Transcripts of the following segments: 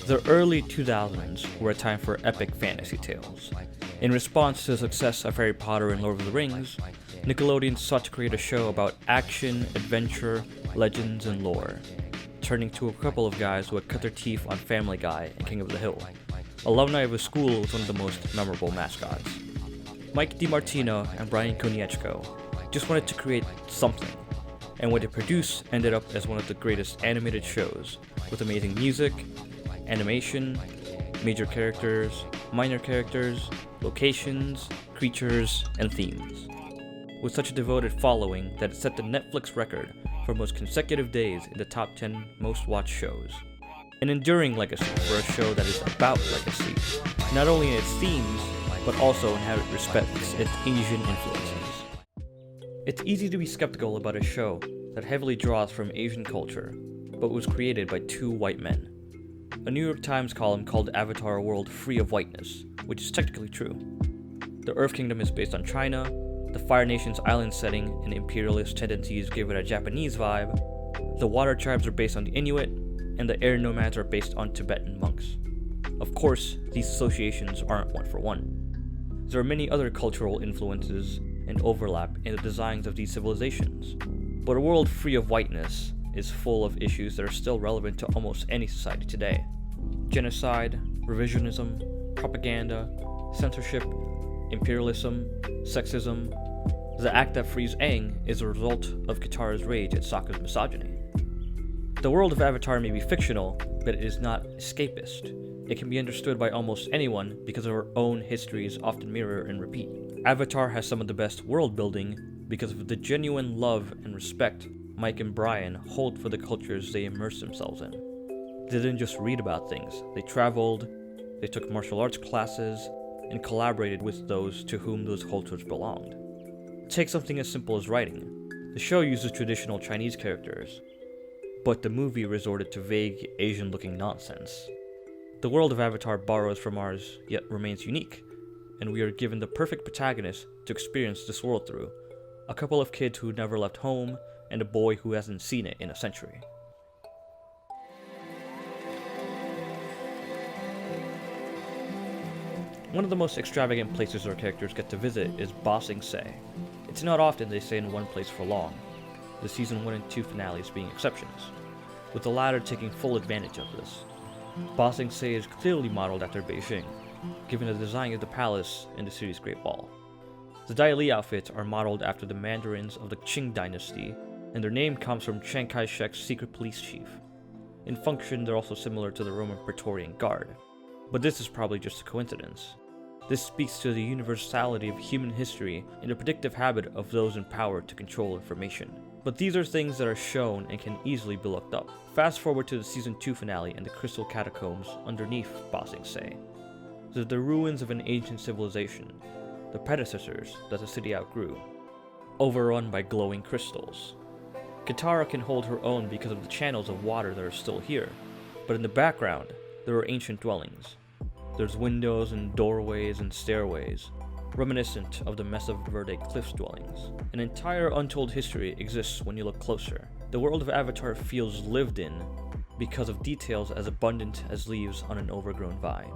The early 2000s were a time for epic fantasy tales. In response to the success of Harry Potter and Lord of the Rings, Nickelodeon sought to create a show about action, adventure, legends, and lore, turning to a couple of guys who had cut their teeth on Family Guy and King of the Hill. Alumni of his school was one of the most memorable mascots. Mike DiMartino and Brian Konietzko just wanted to create something, and what they produced ended up as one of the greatest animated shows, with amazing music, animation, major characters, minor characters, locations, creatures, and themes. With such a devoted following that it set the Netflix record for most consecutive days in the top 10 most watched shows. An enduring legacy for a show that is about legacy, not only in its themes, but also in how it respects its Asian influences. It's easy to be skeptical about a show that heavily draws from Asian culture, but was created by two white men. A New York Times column called Avatar a world free of whiteness, which is technically true. The Earth Kingdom is based on China, the Fire Nation's island setting and imperialist tendencies give it a Japanese vibe, the water tribes are based on the Inuit, and the air nomads are based on Tibetan monks. Of course, these associations aren't one for one. There are many other cultural influences and overlap in the designs of these civilizations, but a world free of whiteness is full of issues that are still relevant to almost any society today. Genocide, revisionism, propaganda, censorship, imperialism, sexism. The act that frees Aang is a result of Katara's rage at Sokka's misogyny. The world of Avatar may be fictional, but it is not escapist. It can be understood by almost anyone because our own histories often mirror and repeat. Avatar has some of the best world building because of the genuine love and respect Mike and Brian hold for the cultures they immerse themselves in. They didn't just read about things, they traveled, they took martial arts classes, and collaborated with those to whom those cultures belonged. Take something as simple as writing. The show uses traditional Chinese characters, but the movie resorted to vague Asian-looking nonsense. The world of Avatar borrows from ours, yet remains unique, and we are given the perfect protagonist to experience this world through: a couple of kids who never left home, and a boy who hasn't seen it in a century. One of the most extravagant places our characters get to visit is Ba Sing Se. It's not often they stay in one place for long, the season 1 and 2 finales being exceptions, with the latter taking full advantage of this. Ba Sing Se is clearly modeled after Beijing, given the design of the palace and the city's Great Wall. The Dai Li outfits are modeled after the mandarins of the Qing dynasty, and their name comes from Chiang Kai-shek's secret police chief. In function, they're also similar to the Roman Praetorian Guard, but this is probably just a coincidence. This speaks to the universality of human history and the predictive habit of those in power to control information. But these are things that are shown and can easily be looked up. Fast forward to the season 2 finale and the crystal catacombs underneath Ba Sing Se. They're the ruins of an ancient civilization, the predecessors that the city outgrew, overrun by glowing crystals. Katara can hold her own because of the channels of water that are still here, but in the background, there are ancient dwellings. There's windows and doorways and stairways, reminiscent of the Mesa Verde Cliffs dwellings. An entire untold history exists when you look closer. The world of Avatar feels lived in because of details as abundant as leaves on an overgrown vine.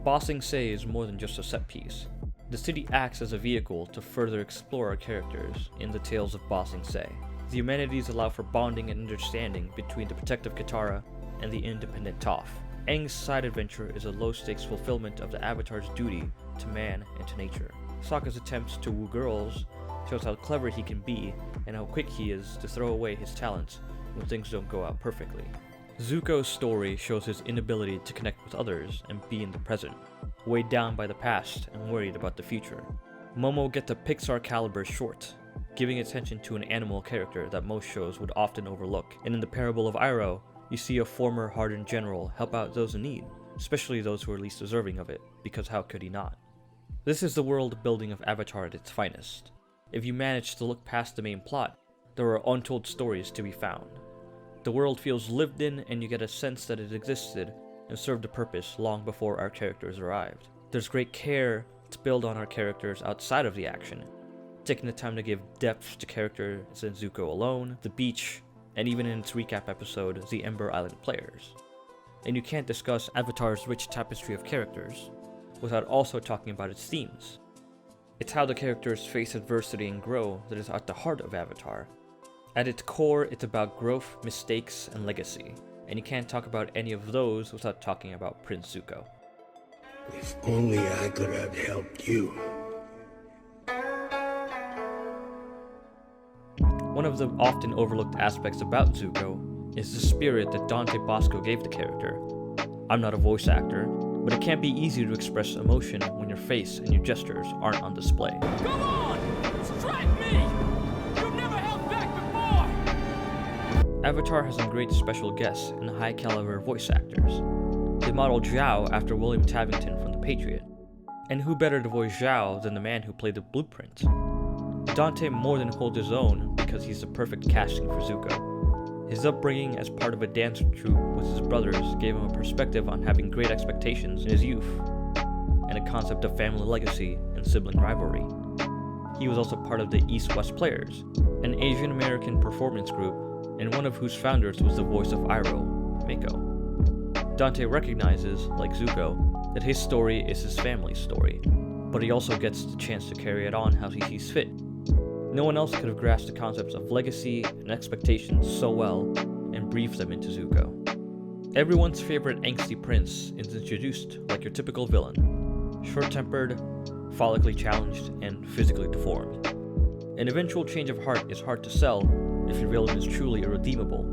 Ba Sing Se is more than just a set piece. The city acts as a vehicle to further explore our characters in the tales of Ba Sing Se. The humanities allow for bonding and understanding between the protective Katara and the independent Toph. Aang's side adventure is a low-stakes fulfillment of the Avatar's duty to man and to nature. Sokka's attempts to woo girls shows how clever he can be and how quick he is to throw away his talents when things don't go out perfectly. Zuko's story shows his inability to connect with others and be in the present, weighed down by the past and worried about the future. Momo gets a Pixar-caliber short, giving attention to an animal character that most shows would often overlook, and in the parable of Iroh, you see a former hardened general help out those in need, especially those who are least deserving of it, because how could he not? This is the world building of Avatar at its finest. If you manage to look past the main plot, there are untold stories to be found. The world feels lived in, and you get a sense that it existed and served a purpose long before our characters arrived. There's great care to build on our characters outside of the action, taking the time to give depth to characters in Zuko alone, the beach, and even in its recap episode, The Ember Island Players. And you can't discuss Avatar's rich tapestry of characters without also talking about its themes. It's how the characters face adversity and grow that is at the heart of Avatar. At its core, it's about growth, mistakes, and legacy, and you can't talk about any of those without talking about Prince Zuko. If only I could have helped you. One of the often overlooked aspects about Zuko is the spirit that Dante Bosco gave the character. I'm not a voice actor, but it can't be easy to express emotion when your face and your gestures aren't on display. Come on! Strike me! You've never held back before! Avatar has some great special guests and high-caliber voice actors. They modeled Zhao after William Tavington from The Patriot. And who better to voice Zhao than the man who played the blueprint? Dante more than holds his own because he's the perfect casting for Zuko. His upbringing as part of a dance troupe with his brothers gave him a perspective on having great expectations in his youth, and a concept of family legacy and sibling rivalry. He was also part of the East-West Players, an Asian American performance group, and one of whose founders was the voice of Iroh, Mako. Dante recognizes, like Zuko, that his story is his family's story, but he also gets the chance to carry it on how he sees fit. No one else could have grasped the concepts of legacy and expectations so well and breathed them into Zuko. Everyone's favorite angsty prince is introduced like your typical villain, short-tempered, follically challenged, and physically deformed. An eventual change of heart is hard to sell if your villain is truly irredeemable,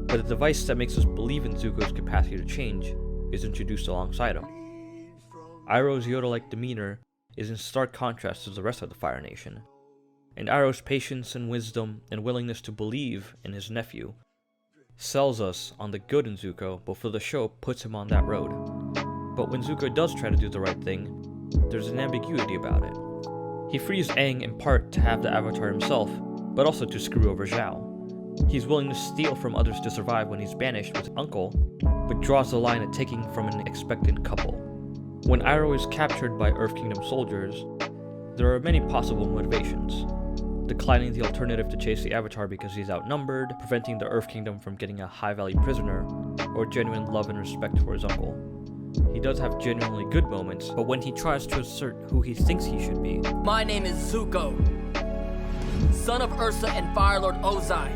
but the device that makes us believe in Zuko's capacity to change is introduced alongside him. Iroh's Yoda-like demeanor is in stark contrast to the rest of the Fire Nation, and Iroh's patience and wisdom and willingness to believe in his nephew sells us on the good in Zuko before the show puts him on that road. But when Zuko does try to do the right thing, there's an ambiguity about it. He frees Aang in part to have the Avatar himself, but also to screw over Zhao. He's willing to steal from others to survive when he's banished with his uncle, but draws the line at taking from an expectant couple. When Iroh is captured by Earth Kingdom soldiers, there are many possible motivations. Declining the alternative to chase the Avatar because he's outnumbered, preventing the Earth Kingdom from getting a high-value prisoner, or genuine love and respect for his uncle. He does have genuinely good moments, but when he tries to assert who he thinks he should be... My name is Zuko, son of Ursa and Fire Lord Ozai,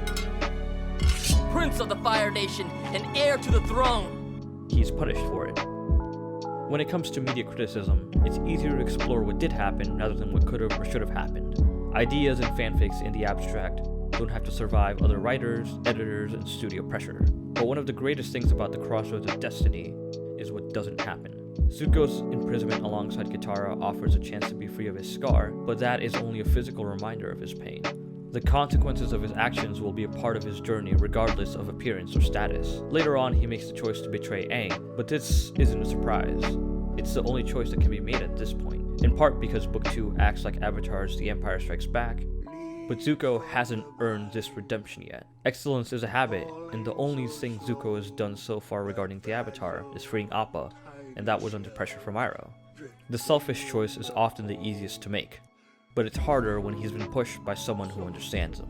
Prince of the Fire Nation and heir to the throne, he's punished for it. When it comes to media criticism, it's easier to explore what did happen rather than what could have or should have happened. Ideas and fanfics in the abstract don't have to survive other writers, editors, and studio pressure. But one of the greatest things about the Crossroads of Destiny is what doesn't happen. Zuko's imprisonment alongside Katara offers a chance to be free of his scar, but that is only a physical reminder of his pain. The consequences of his actions will be a part of his journey regardless of appearance or status. Later on, he makes the choice to betray Aang, but this isn't a surprise. It's the only choice that can be made at this point, in part because Book 2 acts like Avatar's The Empire Strikes Back, but Zuko hasn't earned this redemption yet. Excellence is a habit, and the only thing Zuko has done so far regarding the Avatar is freeing Appa, and that was under pressure from Iroh. The selfish choice is often the easiest to make, but it's harder when he's been pushed by someone who understands him.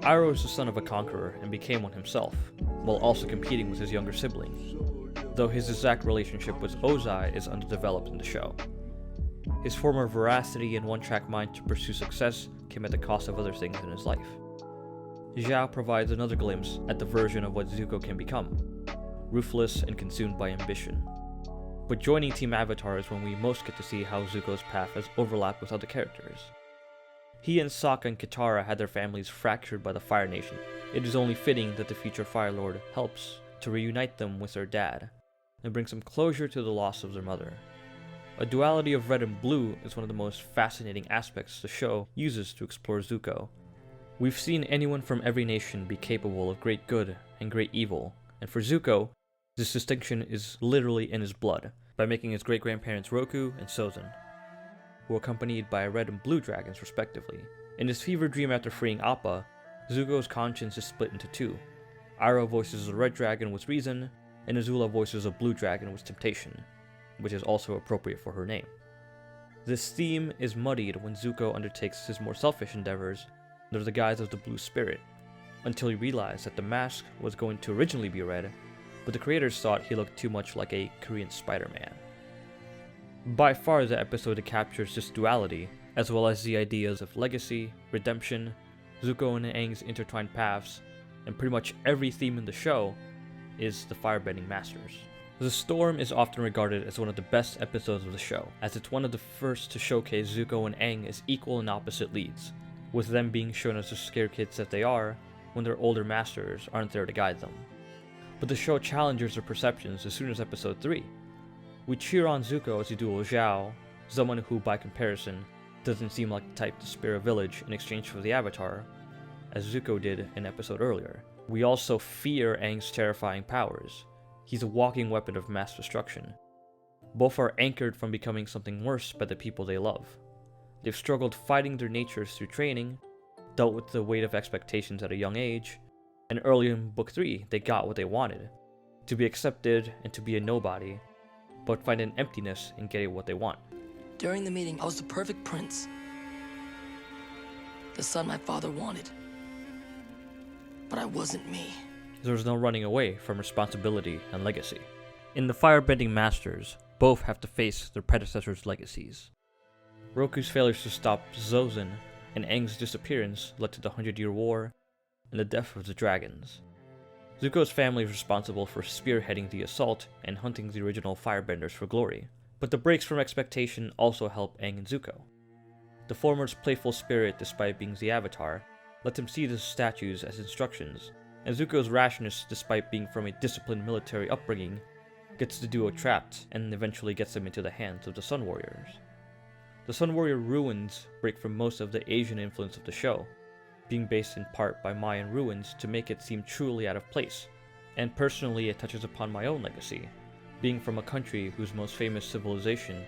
Iroh is the son of a conqueror and became one himself, while also competing with his younger sibling, though his exact relationship with Ozai is underdeveloped in the show. His former veracity and one-track mind to pursue success came at the cost of other things in his life. Zhao provides another glimpse at the version of what Zuko can become, ruthless and consumed by ambition. But joining Team Avatar is when we most get to see how Zuko's path has overlapped with other characters. He and Sokka and Katara had their families fractured by the Fire Nation. It is only fitting that the future Fire Lord helps to reunite them with their dad, and bring some closure to the loss of their mother. A duality of red and blue is one of the most fascinating aspects the show uses to explore Zuko. We've seen anyone from every nation be capable of great good and great evil, and for Zuko, this distinction is literally in his blood, by making his great-grandparents Roku and Sozin, who are accompanied by red and blue dragons respectively. In his fever dream after freeing Appa, Zuko's conscience is split into two. Iroh voices a red dragon with reason, and Azula voices a blue dragon with temptation, which is also appropriate for her name. This theme is muddied when Zuko undertakes his more selfish endeavors under the guise of the blue spirit. until he realized that the mask was going to originally be red, but the creators thought he looked too much like a Korean Spider-Man. By far the episode that captures this duality, as well as the ideas of legacy, redemption, Zuko and Aang's intertwined paths, and pretty much every theme in the show, is the Firebending Masters. The Storm is often regarded as one of the best episodes of the show, as it's one of the first to showcase Zuko and Aang as equal and opposite leads, with them being shown as the scared kids that they are when their older masters aren't there to guide them. But the show challenges their perceptions as soon as episode 3. We cheer on Zuko as he duels Zhao, someone who by comparison doesn't seem like the type to spare a village in exchange for the Avatar, as Zuko did an episode earlier. We also fear Aang's terrifying powers. He's a walking weapon of mass destruction. Both are anchored from becoming something worse by the people they love. They've struggled fighting their natures through training, dealt with the weight of expectations at a young age, and early in Book 3 they got what they wanted, to be accepted and to be a nobody, but find an emptiness in getting what they want. During the meeting, I was the perfect prince. The son my father wanted. But I wasn't me. There was no running away from responsibility and legacy. In the Firebending Masters, both have to face their predecessors' legacies. Roku's failures to stop Zozan and Aang's disappearance led to the 100-Year War and the death of the dragons. Zuko's family is responsible for spearheading the assault and hunting the original Firebenders for glory, but the breaks from expectation also help Aang and Zuko. The former's playful spirit, despite being the Avatar, let him see the statues as instructions, and Zuko's rashness, despite being from a disciplined military upbringing, gets the duo trapped and eventually gets them into the hands of the Sun Warriors. The Sun Warrior ruins break from most of the Asian influence of the show, being based in part by Mayan ruins to make it seem truly out of place, and personally it touches upon my own legacy, being from a country whose most famous civilization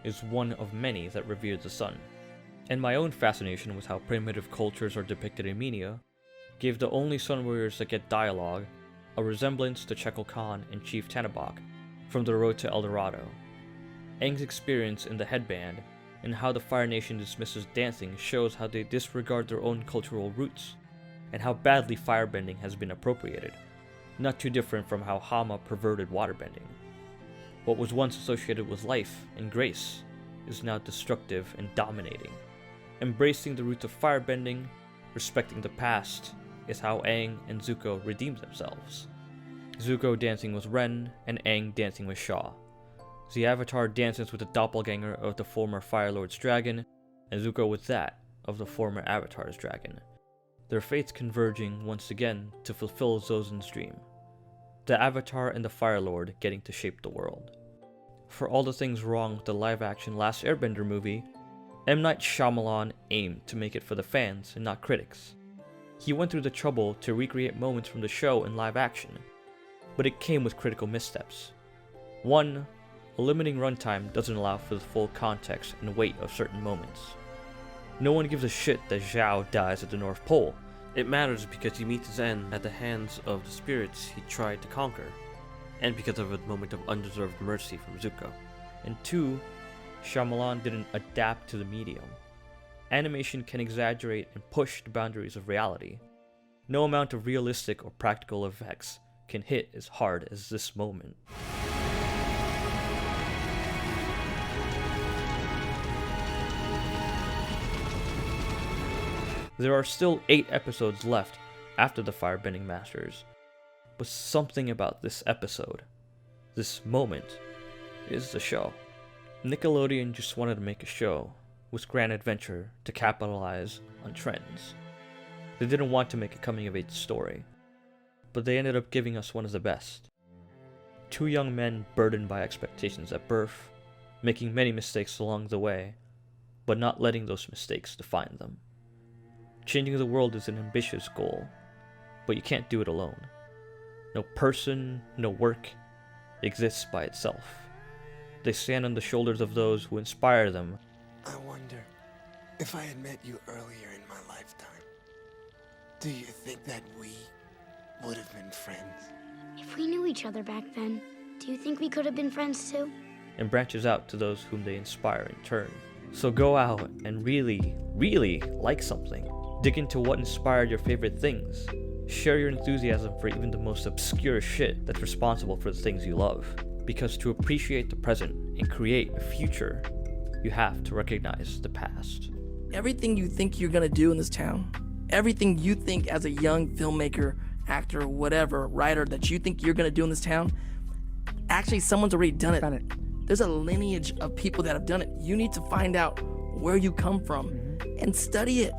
is one of many that revered the sun. And my own fascination with how primitive cultures are depicted in media gave the only Sun Warriors that get dialogue a resemblance to Chekhov Khan and Chief Tanabok from The Road to El Dorado. Aang's experience in the headband and how the Fire Nation dismisses dancing shows how they disregard their own cultural roots, and how badly firebending has been appropriated, not too different from how Hama perverted waterbending. What was once associated with life and grace is now destructive and dominating. Embracing the roots of firebending, respecting the past, is how Aang and Zuko redeemed themselves. Zuko dancing with Ren, and Aang dancing with Shaw. The Avatar dances with the doppelganger of the former Fire Lord's dragon, and Zuko with that of the former Avatar's dragon, their fates converging once again to fulfill Zozan's dream. The Avatar and the Fire Lord getting to shape the world. For all the things wrong with the live-action Last Airbender movie, M. Night Shyamalan aimed to make it for the fans and not critics. He went through the trouble to recreate moments from the show in live action, but it came with critical missteps. 1. A limiting runtime doesn't allow for the full context and weight of certain moments. No one gives a shit that Zhao dies at the North Pole. It matters because he meets his end at the hands of the spirits he tried to conquer, and because of a moment of undeserved mercy from Zuko. And 2. Shyamalan didn't adapt to the medium. Animation can exaggerate and push the boundaries of reality. No amount of realistic or practical effects can hit as hard as this moment. There are still 8 episodes left after the Firebending Masters, but something about this episode, this moment, is the show. Nickelodeon just wanted to make a show with grand adventure to capitalize on trends. They didn't want to make a coming-of-age story, but they ended up giving us one of the best. 2 young men burdened by expectations at birth, making many mistakes along the way, but not letting those mistakes define them. Changing the world is an ambitious goal, but you can't do it alone. No person, no work exists by itself. They stand on the shoulders of those who inspire them. I wonder if I had met you earlier in my lifetime. Do you think that we would have been friends? If we knew each other back then, do you think we could have been friends too? And branches out to those whom they inspire in turn. So go out and really like something. Dig into what inspired your favorite things. Share your enthusiasm for even the most obscure shit that's responsible for the things you love. Because to appreciate the present and create a future, you have to recognize the past. Everything you think you're gonna do in this town, everything you think as a young filmmaker, actor, whatever, writer that you think you're gonna do in this town, actually someone's already done it. There's a lineage of people that have done it. You need to find out where you come from and study it.